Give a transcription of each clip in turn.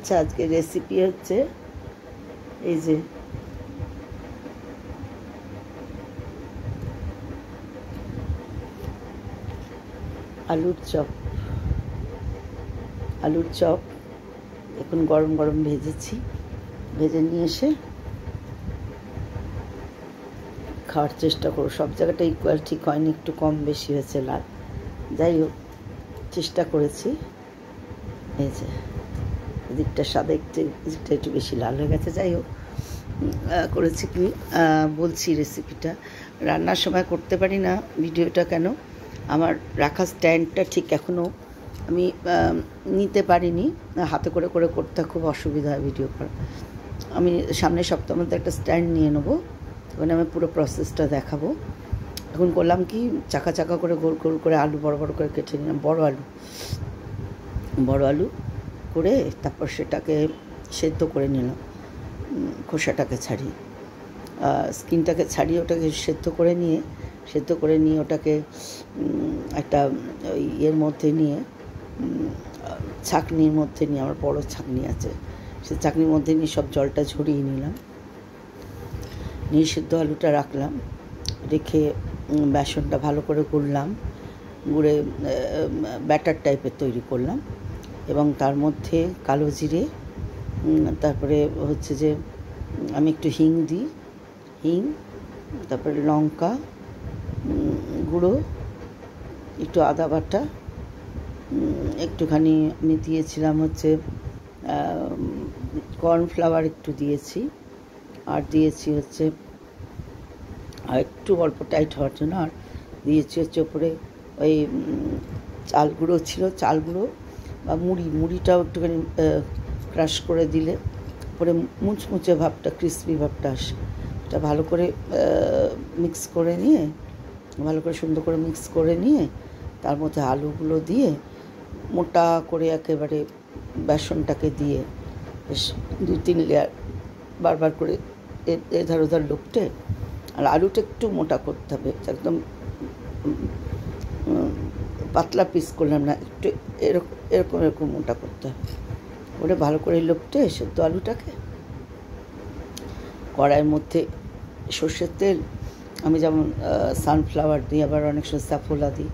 আচ্ছা, আজকে রেসিপি হচ্ছে এই যে আলুর চপ। এখন গরম গরম ভেজেছি, ভেজে নিয়ে এসে খাওয়ার চেষ্টা করো। সব জায়গাটা ইকুয়াল ঠিক হয়নি, একটু কম বেশি হয়েছে লাল, যাই হোক চেষ্টা করেছি। এই যে এদিকটা সাদা, এদিকটা একটু বেশি লাল হয়ে গেছে। যাই হোক করেছি কি বলছি, রেসিপিটা রান্নার সময় করতে পারি না ভিডিওটা, কেন আমার রাখা স্ট্যান্ডটা ঠিক এখনও আমি নিতে পারিনি, হাতে করে করে করতে খুব অসুবিধা হয় ভিডিও করা। আমি সামনের সপ্তাহের মধ্যে একটা স্ট্যান্ড নিয়ে নেবো, ওখানে আমি পুরো প্রসেসটা দেখাবো। এখন করলাম কি, চাকা চাকা করে গোল গোল করে আলু বড় বড় করে কেটে নিলাম, বড় আলু করে তারপর সেটাকে সেদ্ধ করে নিলাম, খোসাটাকে ছাড়িয়ে, স্কিনটাকে ছাড়িয়ে ওটাকে সেদ্ধ করে নিয়ে ওটাকে একটা ইয়ের মধ্যে নিয়ে, ছাঁকনির মধ্যে নিয়ে, আমার বড় ছাঁকনি আছে, সেই ছাঁকনির মধ্যে নিয়ে সব জলটা ঝরিয়ে নিলাম, নিয়ে সেদ্ধ আলুটা রাখলাম, রেখে বেসনটা ভালো করে গুঁড়ে ব্যাটার টাইপের তৈরি করলাম, এবং তার মধ্যে কালো জিরে, তারপরে হচ্ছে যে আমি একটু হিং দিই, তারপরে লঙ্কা গুঁড়ো, একটু আদা বাটা, একটুখানি আমি দিয়েছিলাম হচ্ছে কর্নফ্লাওয়ার একটু দিয়েছি, আর দিয়েছি হচ্ছে আর একটু অল্প টাইট হওয়ার জন্য, আর দিয়েছি হচ্ছে ওপরে ওই চাল গুঁড়ো বা মুড়িটাও একটুখানি ক্রাশ করে দিলে পরে মুচমুচে ভাবটা, ক্রিসপি ভাবটা আসে। এটা ভালো করে সুন্দর করে মিক্স করে নিয়ে তার মধ্যে আলুগুলো দিয়ে মোটা করে একেবারে বেসনটাকে দিয়ে বেশ 2-3 লেয়ার বারবার করে এধার ওধার লোপটে, আর আলুটা একটু মোটা করতে হবে, একদম পাতলা পিস করলাম না, একটু এরকম মোটা করতে হবে, ওটা ভালো করে লোপটে সেদ্ধ আলুটাকে কড়াইয়ের মধ্যে সর্ষের তেল, আমি যেমন সানফ্লাওয়ার দিই, আবার অনেক সময় সাফোলা দিই,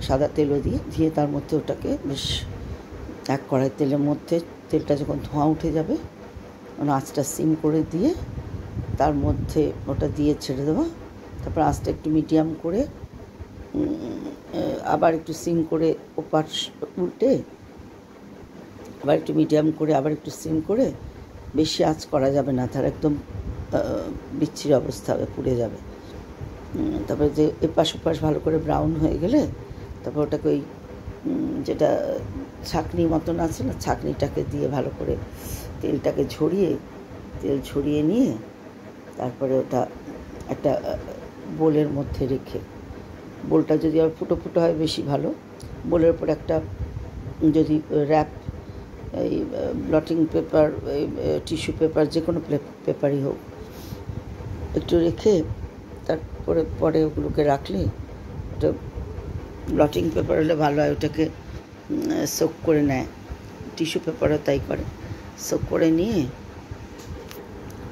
সাদা তেলও দিয়ে তার মধ্যে ওটাকে বেশ এক কড়াই তেলের মধ্যে, তেলটা যখন ধোঁয়া উঠে যাবে আঁচটা সিম করে দিয়ে তার মধ্যে ওটা দিয়ে ছেড়ে দেবো, তারপর আঁচটা একটু মিডিয়াম করে আবার একটু সিম করে ওপাশ উল্টে আবার একটু মিডিয়াম করে আবার একটু সিম করে, বেশি আঁচ করা যাবে না, তার একদম বিচ্ছিরি অবস্থা হবে, পুড়ে যাবে। তারপরে যে এপাশ ওপাশ ভালো করে ব্রাউন হয়ে গেলে তারপর ওটাকে ওই যেটা ছাঁকনি মতন আছে না, ছাঁকনিটাকে দিয়ে ভালো করে তেল ঝরিয়ে নিয়ে তারপরে ওটা একটা বোলের মধ্যে রেখে, বোলটা যদি আবার ফুটো ফুটো হয় বেশি ভালো, বোলের উপর একটা যদি র্যাপ, এই ব্লটিং পেপার, টিস্যু পেপার, যে কোনো পেপারই হোক একটু রেখে পরে ওগুলোকে রাখলে, ওটা ব্লটিং পেপার হলে ভালো হয়, ওটাকে সোক করে নেয়, টিস্যু পেপারও তাই করে, সোক করে নিয়ে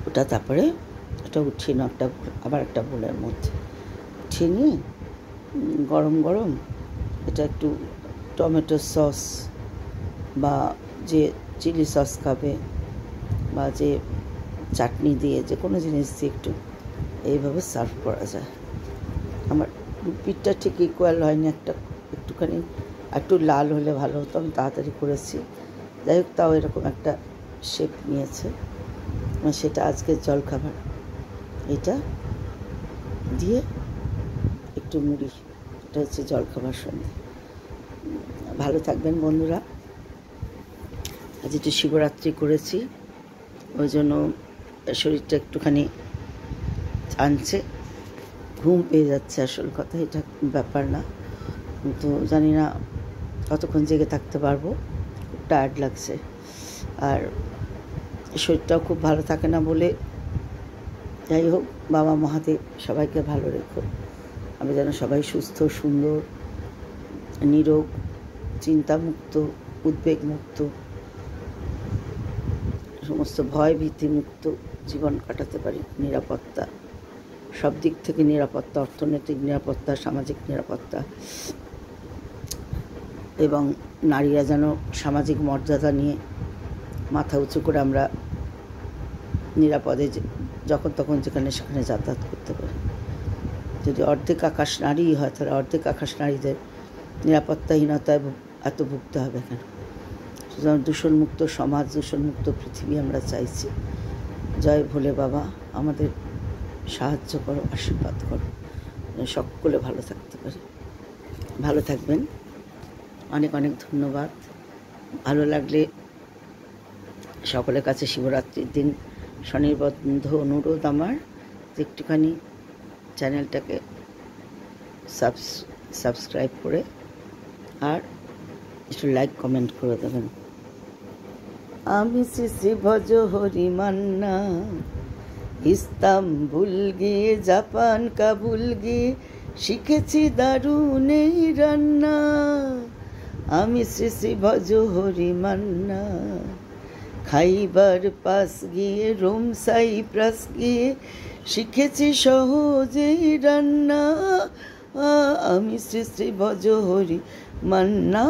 ওটা তারপরে ওটা উঠিয়ে নাও আবার একটা বোলের মধ্যে উঠিয়ে নিয়ে গরম এটা একটু টমেটো সস বা যে চিলি সস খাবে বা যে চাটনি দিয়ে, যে কোনো জিনিস দিয়ে একটু এইভাবে সার্ভ করা যায়। আমার পিঠটা ঠিক ইকুয়াল হয়নি, একটুখানি একটু লাল হলে ভালো হতো, আমি তাড়াতাড়ি করেছি, যাই হোক তাও এরকম একটা শেপ নিয়েছে, সেটা আজকের জলখাবার। এটা দিয়ে একটু মুড়ি, এটা হচ্ছে জলখাবার সন্ধ্যে। ভালো থাকবেন বন্ধুরা। আজ একটু শিবরাত্রি করেছি, ওই জন্য শরীরটা একটুখানি টানছে, ঘুম পেয়ে যাচ্ছে, আসল কথা এটা ব্যাপার না, তো জানি না কতক্ষণ জেগে থাকতে পারবো, খুব টায়ার্ড লাগছে, আর শরীরটাও খুব ভালো থাকে না বলে, যাই হোক বাবা মহাদেব সবাইকে ভালো রেখো, আমি যেন সবাই সুস্থ, সুন্দর, নিরোগ, চিন্তামুক্ত, উদ্বেগমুক্ত সমস্ত ভয় ভীতিমুক্ত জীবন কাটাতে পারি। নিরাপত্তা, সব দিক থেকে নিরাপত্তা, অর্থনৈতিক নিরাপত্তা, সামাজিক নিরাপত্তা, এবং নারীরা যেন সামাজিক মর্যাদা নিয়ে মাথা উঁচু করে আমরা নিরাপদে যখন তখন যেখানে সেখানে যাতায়াত করতে পারি। যদি অর্ধেক আকাশ নারী হয়, তাহলে অর্ধেক আকাশ নারীদের নিরাপত্তাহীনতায় এত ভুগতে হবে কেন? সুতরাং দূষণমুক্ত সমাজ, দূষণমুক্ত পৃথিবী আমরা চাইছি। জয় ভোলে বাবা, আমাদের সাহায্য করো, আশীর্বাদ করো, সকলে ভালো থাকতে পারে। ভালো থাকবেন। অনেক অনেক ধন্যবাদ। ভালো লাগলে সকলের কাছে শিবরাত্রির দিন স্বনির্বন্ধ অনুরোধ আমার, একটুখানি চ্যানেলটাকে সাবস্ক্রাইব করে আর একটু লাইক কমেন্ট করে দেবেন। আমি শ্রী শ্রী ভজ হরি মান্না, ইস্তাম্বুল গিয়ে জাপান কাবুল গিয়ে শিখেছি দারুণ এই রান্না। আমি শ্রী শ্রী ভজ হরি মান্না, খাইবার পাস গিয়ে রোম সাইপ্রাস গিয়ে শিখেছি সহজেই রান্না। আমি শ্রী শ্রী ভজ হরি মান্না।